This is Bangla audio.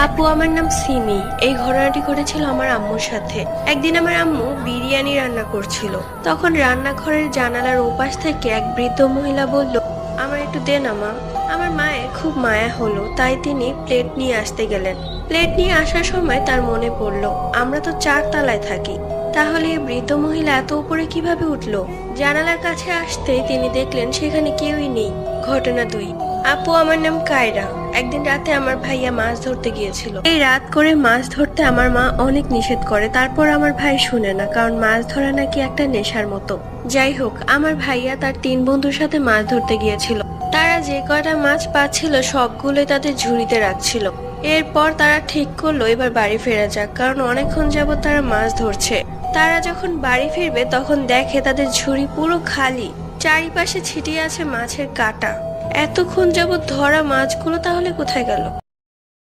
আপু, আমার নাম সিমি। এই ঘটনাটি ঘটেছিল আমার আম্মুর সাথে। একদিন আমার আম্মু বিরিয়ানি রান্না করছিল। তখন রান্নাঘরের জানালার ওপাশ থেকে এক বৃদ্ধ মহিলা বলল, আমার একটু দে না মা। আমার মায়ের খুব মায়া হলো, তাই তিনি প্লেট নিয়ে আসতে গেলেন। প্লেট নিয়ে আসার সময় তার মনে পড়লো আমরা তো 4 তলায় থাকি, তাহলে এই বৃদ্ধ মহিলা এত উপরে কিভাবে উঠলো? জানালার কাছে আসতেই তিনি দেখলেন সেখানে কেউই নেই। ঘটনা 2। আপু, আমার নাম কায়রা। একদিন রাতে আমার ভাইয়া মাছ ধরতে গিয়েছিল। এই রাত করে মাছ ধরতে আমার মা অনেক নিষেধ করে, তারপর আমার ভাই শুনে না, কারণ মাছ ধরা নাকি একটা নেশার মতো। যাই হোক, আমার ভাইয়া তার 3 বন্ধুর সাথে মাছ ধরতে গিয়েছিল। তারা যে কয়টা মাছ পাচ্ছিল সবগুলোই তাদের ঝুড়িতে রাখছিল। এরপর তারা ঠিক করলো এবার বাড়ি ফেরা যাক, কারণ অনেকক্ষণ যাবত তারা মাছ ধরছে। তারা যখন বাড়ি ফিরবে তখন দেখে তাদের ঝুড়ি পুরো খালি, চারিপাশে ছিটিয়ে আছে মাছের কাঁটা। এতক্ষণ যাবত ধরা মাছগুলো তাহলে কোথায় গেল?